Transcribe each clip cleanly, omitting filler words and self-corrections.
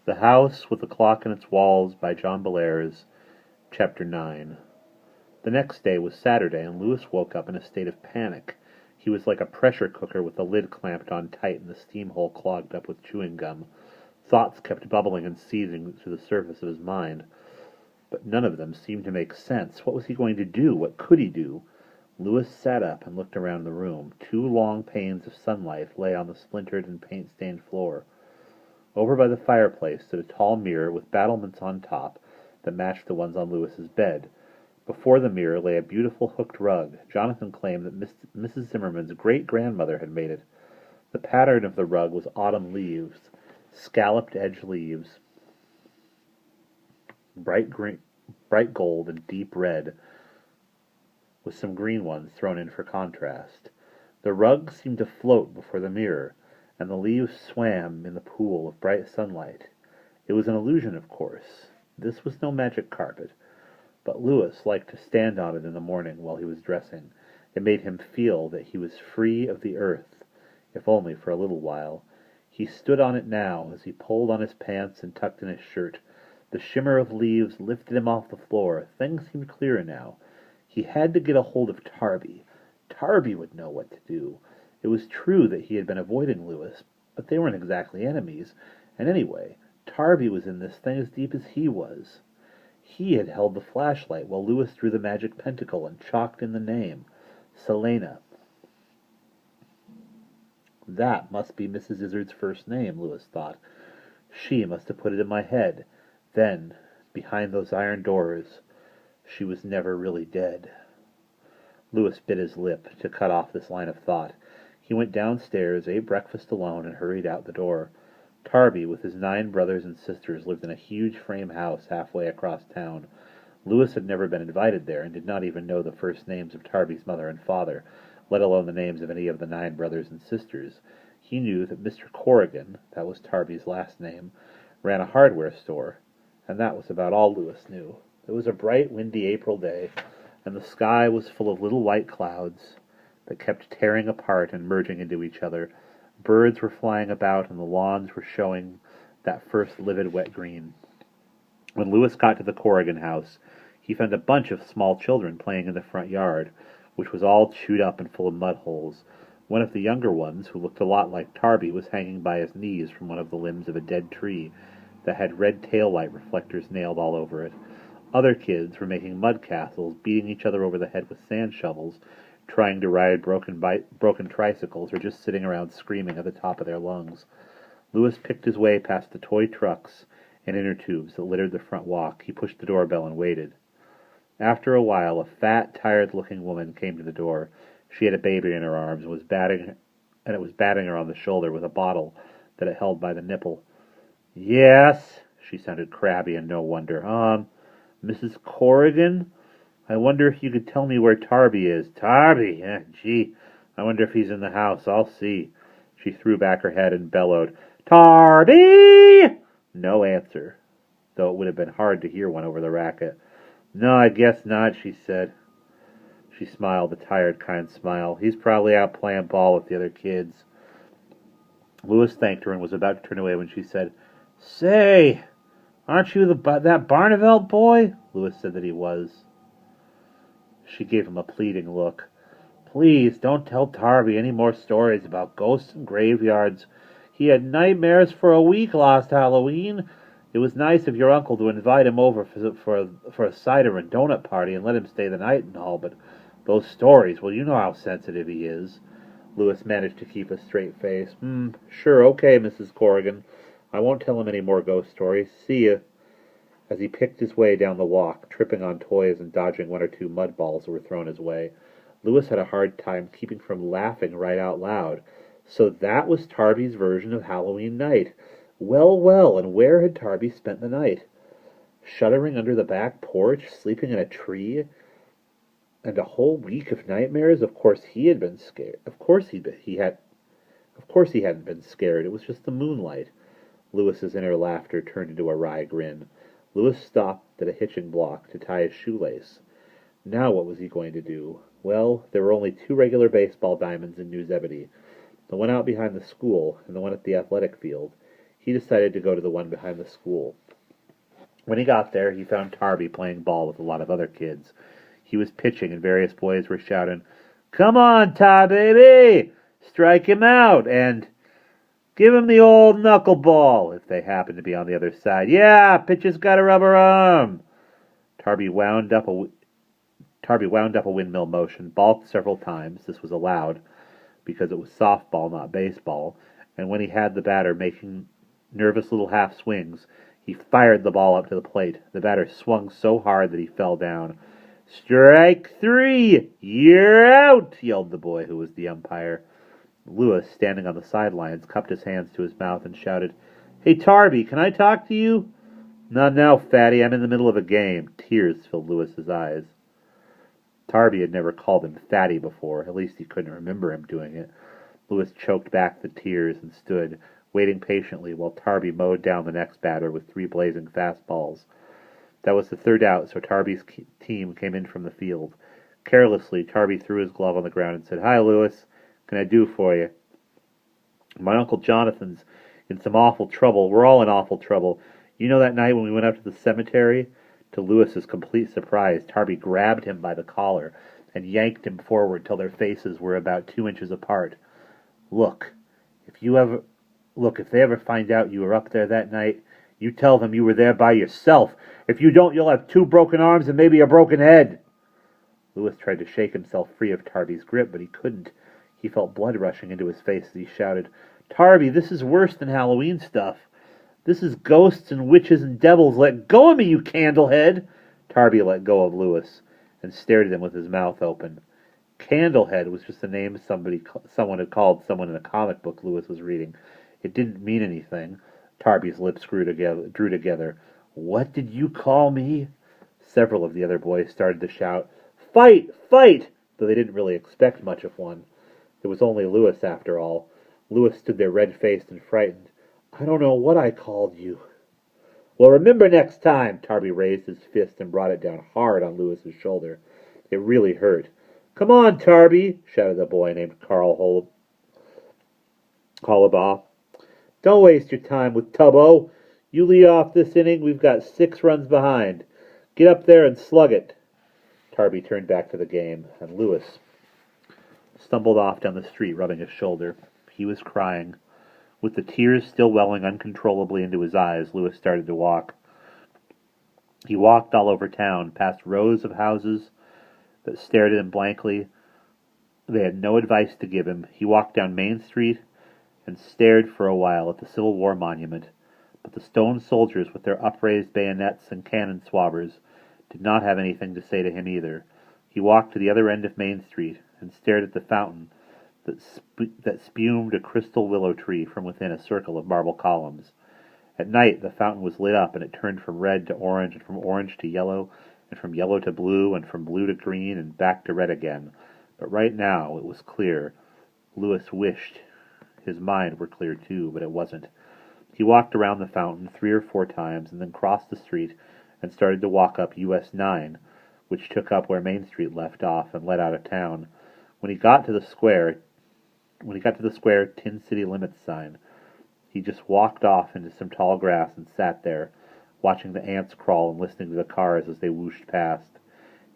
The House with the Clock in its Walls by John Bellairs, Chapter 9. The next day was Saturday, and Louis woke up in a state of panic. He was like a pressure cooker with the lid clamped on tight and the steam hole clogged up with chewing gum. Thoughts kept bubbling and seething to the surface of his mind, but none of them seemed to make sense. What was he going to do? What could he do? Louis sat up and looked around the room. Two long panes of sunlight lay on the splintered and paint-stained floor. Over by the fireplace stood a tall mirror with battlements on top that matched the ones on Louis's bed. Before the mirror lay a beautiful hooked rug. Jonathan claimed that Mrs. Zimmerman's great-grandmother had made it. The pattern of the rug was autumn leaves, scalloped-edged leaves, bright green, bright gold and deep red, with some green ones thrown in for contrast. The rug seemed to float before the mirror, and the leaves swam in the pool of bright sunlight. It was an illusion, of course. This was no magic carpet, but Louis liked to stand on it in the morning while he was dressing. It made him feel that he was free of the earth, if only for a little while. He stood on it now as he pulled on his pants and tucked in his shirt. The shimmer of leaves lifted him off the floor. Things seemed clearer now. He had to get a hold of Tarby. Tarby would know what to do. It was true that he had been avoiding Louis, but they weren't exactly enemies, and anyway, Tarby was in this thing as deep as he was. He had held the flashlight while Louis drew the magic pentacle and chalked in the name, Selena. That must be Mrs. Izard's first name, Louis thought. She must have put it in my head. Then, behind those iron doors, she was never really dead. Louis bit his lip to cut off this line of thought. He went downstairs, ate breakfast alone, and hurried out the door. Tarby, with his 9 brothers and sisters, lived in a huge frame house halfway across town. Louis had never been invited there, and did not even know the first names of Tarby's mother and father, let alone the names of any of the 9 brothers and sisters. He knew that Mr. Corrigan, that was Tarby's last name, ran a hardware store, and that was about all Louis knew. It was a bright, windy April day, and the sky was full of little white clouds that kept tearing apart and merging into each other. Birds were flying about, and the lawns were showing that first livid wet green. When Louis got to the Corrigan house, he found a bunch of small children playing in the front yard, which was all chewed up and full of mud holes. One of the younger ones, who looked a lot like Tarby, was hanging by his knees from one of the limbs of a dead tree that had red tail-light reflectors nailed all over it. Other kids were making mud castles, beating each other over the head with sand shovels, trying to ride broken tricycles, or just sitting around screaming at the top of their lungs. Louis picked his way past the toy trucks and inner tubes that littered the front walk. He pushed the doorbell and waited. After a while, a fat, tired-looking woman came to the door. She had a baby in her arms and was batting her on the shoulder with a bottle that it held by the nipple. "Yes," she sounded crabby, and no wonder. Mrs. Corrigan? I wonder if you could tell me where Tarby is." "Tarby? Gee, I wonder if he's in the house. I'll see." She threw back her head and bellowed, "Tarby!" No answer, though it would have been hard to hear one over the racket. "No, I guess not," she said. She smiled, a tired, kind smile. "He's probably out playing ball with the other kids." Louis thanked her and was about to turn away when she said, "Say, aren't you that Barneveld boy?" Louis said that he was. She gave him a pleading look. "Please, don't tell Tarby any more stories about ghosts and graveyards. He had nightmares for a week last Halloween. It was nice of your uncle to invite him over for a cider and donut party and let him stay the night and all, but those stories, well, you know how sensitive he is." Louis managed to keep a straight face. Sure, okay, Mrs. Corrigan. I won't tell him any more ghost stories. See ya." As he picked his way down the walk, tripping on toys and dodging 1 or 2 mud balls that were thrown his way, Louis had a hard time keeping from laughing right out loud. So that was Tarby's version of Halloween night. Well, well, and where had Tarby spent the night? Shuddering under the back porch, sleeping in a tree, and a whole week of nightmares? Of course he had been scared. Of course he hadn't been scared. It was just the moonlight. Louis's inner laughter turned into a wry grin. Louis stopped at a hitching block to tie his shoelace. Now what was he going to do? Well, there were only 2 regular baseball diamonds in New Zebedee, the one out behind the school and the one at the athletic field. He decided to go to the one behind the school. When he got there, he found Harvey playing ball with a lot of other kids. He was pitching, and various boys were shouting, "Come on, Tar baby! Strike him out!" and "Give him the old knuckleball," if they happened to be on the other side. "Yeah, pitcher's got a rubber arm." Tarby wound up a windmill motion, balked several times. This was allowed, because it was softball, not baseball, and when he had the batter making nervous little half swings, he fired the ball up to the plate. The batter swung so hard that he fell down. "Strike 3! You're out!" yelled the boy who was the umpire. Lewis, standing on the sidelines, cupped his hands to his mouth and shouted, "Hey, Tarby, can I talk to you?" "Not now, fatty. I'm in the middle of a game." Tears filled Lewis's eyes. Tarby had never called him fatty before. At least he couldn't remember him doing it. Lewis choked back the tears and stood, waiting patiently while Tarby mowed down the next batter with 3 blazing fastballs. That was the 3rd out, so Tarby's team came in from the field. Carelessly, Tarby threw his glove on the ground and said, "Hi, Lewis. Can I do for you?" "My Uncle Jonathan's in some awful trouble. We're all in awful trouble. You know that night when we went up to the cemetery?" To Lewis's complete surprise, Tarby grabbed him by the collar and yanked him forward till their faces were about 2 inches apart. Look, if they ever find out you were up there that night, you tell them you were there by yourself. If you don't, you'll have 2 broken arms and maybe a broken head." Lewis tried to shake himself free of Tarby's grip, but he couldn't. He felt blood rushing into his face as he shouted, "Tarby, this is worse than Halloween stuff. This is ghosts and witches and devils. Let go of me, you candlehead!" Tarby let go of Lewis and stared at him with his mouth open. Candlehead was just a name someone had called someone in a comic book Lewis was reading. It didn't mean anything. Tarby's lips drew together. "What did you call me?" Several of the other boys started to shout, "Fight! Fight!" though they didn't really expect much of one. It was only Lewis, after all. Lewis stood there red-faced and frightened. "I don't know what I called you." "Well, remember next time." Tarby raised his fist and brought it down hard on Lewis's shoulder. It really hurt. "Come on, Tarby," shouted a boy named Carl Hollabaugh. "Don't waste your time with Tubbo. You lead off this inning. We've got 6 runs behind. Get up there and slug it." Tarby turned back to the game, and Lewis stumbled off down the street, rubbing his shoulder. He was crying. With the tears still welling uncontrollably into his eyes, Lewis started to walk. He walked all over town, past rows of houses that stared at him blankly. They had no advice to give him. He walked down Main Street and stared for a while at the Civil War monument, but the stone soldiers with their upraised bayonets and cannon swabbers did not have anything to say to him either. He walked to the other end of Main Street and stared at the fountain that spumed a crystal willow tree from within a circle of marble columns. At night, the fountain was lit up, and it turned from red to orange, and from orange to yellow, and from yellow to blue, and from blue to green, and back to red again. But right now, it was clear. Lewis wished his mind were clear too, but it wasn't. He walked around the fountain 3 or 4 times, and then crossed the street and started to walk up US 9, which took up where Main Street left off and led out of town. When he got to the square Tin City Limits sign, he just walked off into some tall grass and sat there, watching the ants crawl and listening to the cars as they whooshed past.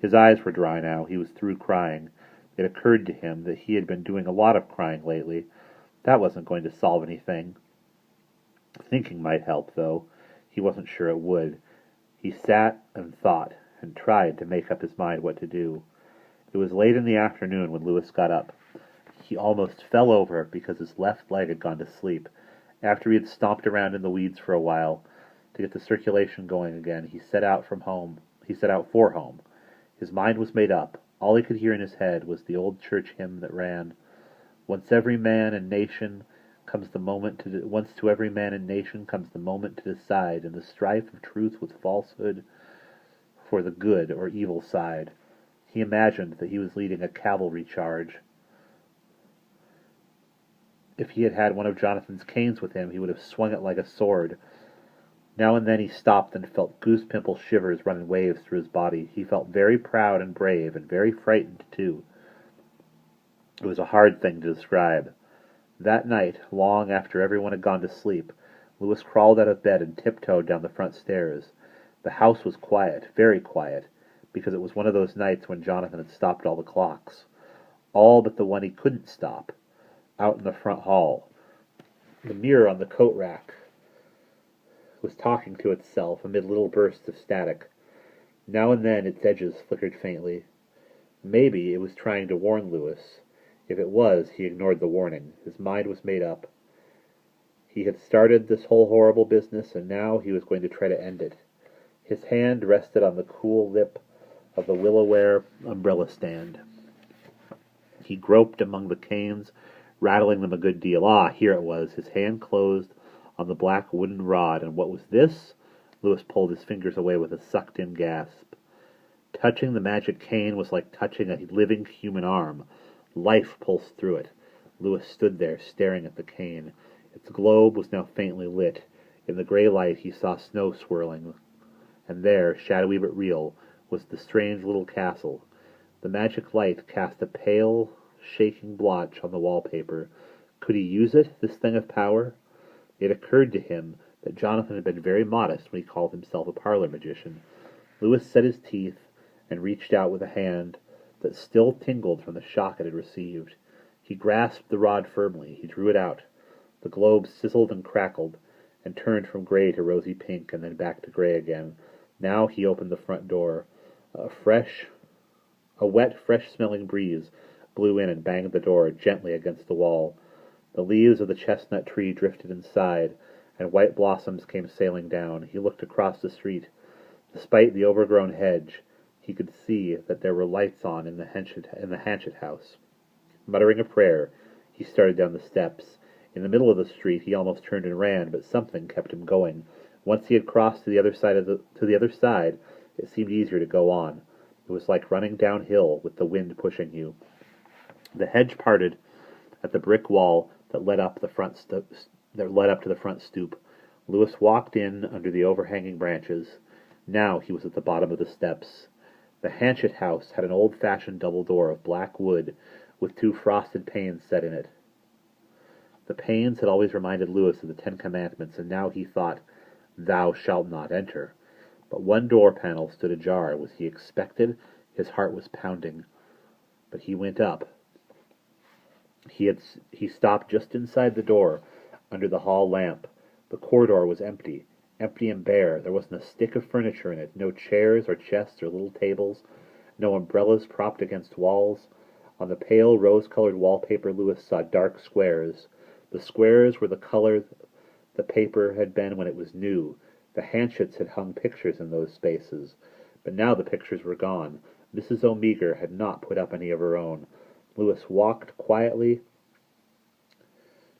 His eyes were dry now. He was through crying. It occurred to him that he had been doing a lot of crying lately. That wasn't going to solve anything. Thinking might help, though. He wasn't sure it would. He sat and thought, and tried to make up his mind what to do. It was late in the afternoon when Lewis got up. He almost fell over because his left leg had gone to sleep. After he had stomped around in the weeds for a while to get the circulation going again, he set out for home. His mind was made up. All he could hear in his head was the old church hymn that ran, Once to every man and nation comes the moment to decide in the strife of truth with falsehood for the good or evil side. He imagined that he was leading a cavalry charge. If he had had one of Jonathan's canes with him, he would have swung it like a sword. Now and then he stopped and felt goose-pimple shivers run in waves through his body. He felt very proud and brave, and very frightened, too. It was a hard thing to describe. That night, long after everyone had gone to sleep, Louis crawled out of bed and tiptoed down the front stairs. The house was quiet, very quiet, because it was one of those nights when Jonathan had stopped all the clocks. All but the one he couldn't stop, out in the front hall. The mirror on the coat rack was talking to itself amid little bursts of static. Now and then its edges flickered faintly. Maybe it was trying to warn Louis. If it was, he ignored the warning. His mind was made up. He had started this whole horrible business, and now he was going to try to end it. His hand rested on the cool lip of the willow-ware umbrella stand. He groped among the canes, rattling them a good deal. Ah, here it was. His hand closed on the black wooden rod, and what was this? Louis pulled his fingers away with a sucked-in gasp. Touching the magic cane was like touching a living human arm. Life pulsed through it. Louis stood there, staring at the cane. Its globe was now faintly lit. In the gray light he saw snow swirling. And there, shadowy but real, was the strange little castle. The magic light cast a pale, shaking blotch on the wallpaper. Could he use it, this thing of power? It occurred to him that Jonathan had been very modest when he called himself a parlor magician. Louis set his teeth and reached out with a hand that still tingled from the shock it had received. He grasped the rod firmly. He drew it out. The globe sizzled and crackled, and turned from gray to rosy pink, and then back to gray again. Now he opened the front door. A wet, fresh-smelling breeze blew in and banged the door gently against the wall. The leaves of the chestnut tree drifted inside, and white blossoms came sailing down. He looked across the street. Despite the overgrown hedge, he could see that there were lights on in the Hanchett house. Muttering a prayer, he started down the steps. In the middle of the street, he almost turned and ran, but something kept him going. Once he had crossed to the other side, it seemed easier to go on. It was like running downhill with the wind pushing you. The hedge parted at the brick wall that led up to the front stoop. Louis walked in under the overhanging branches. Now he was at the bottom of the steps. The Hanchett house had an old-fashioned double door of black wood with 2 frosted panes set in it. The panes had always reminded Louis of the 10 Commandments, and now he thought, "Thou shalt not enter." But one door panel stood ajar. Was he expected? His heart was pounding. But he went up. He stopped just inside the door, under the hall lamp. The corridor was empty and bare. There wasn't a stick of furniture in it, no chairs or chests or little tables, no umbrellas propped against walls. On the pale rose-colored wallpaper, Louis saw dark squares. The squares were the color the paper had been when it was new. The Hanchetts had hung pictures in those spaces, but now the pictures were gone. Mrs. O'Meager had not put up any of her own. Louis walked quietly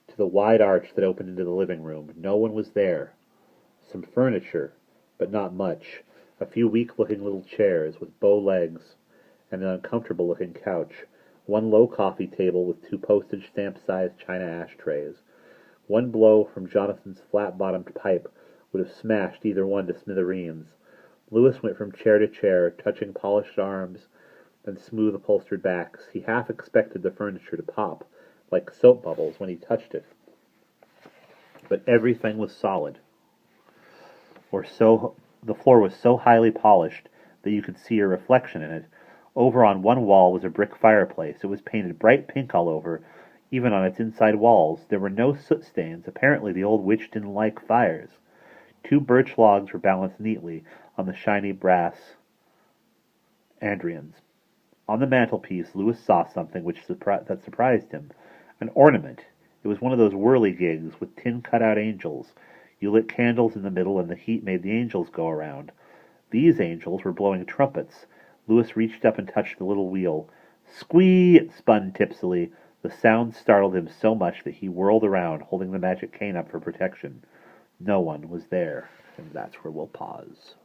to the wide arch that opened into the living room. No one was there. Some furniture, but not much. A few weak-looking little chairs with bow legs and an uncomfortable-looking couch. One low coffee table with 2 postage-stamp-sized china ashtrays. One blow from Jonathan's flat-bottomed pipe would have smashed either one to smithereens. Louis went from chair to chair, touching polished arms and smooth upholstered backs. He half expected the furniture to pop, like soap bubbles, when he touched it. But everything was solid. The floor was so highly polished that you could see your reflection in it. Over on one wall was a brick fireplace. It was painted bright pink all over, even on its inside walls. There were no soot stains. Apparently the old witch didn't like fires. 2 birch logs were balanced neatly on the shiny brass andreons. On the mantelpiece, Louis saw something that surprised him. An ornament. It was one of those whirligigs with tin cut-out angels. You lit candles in the middle, and the heat made the angels go around. These angels were blowing trumpets. Louis reached up and touched the little wheel. Squee! It spun tipsily. The sound startled him so much that he whirled around, holding the magic cane up for protection. No one was there, and that's where we'll pause.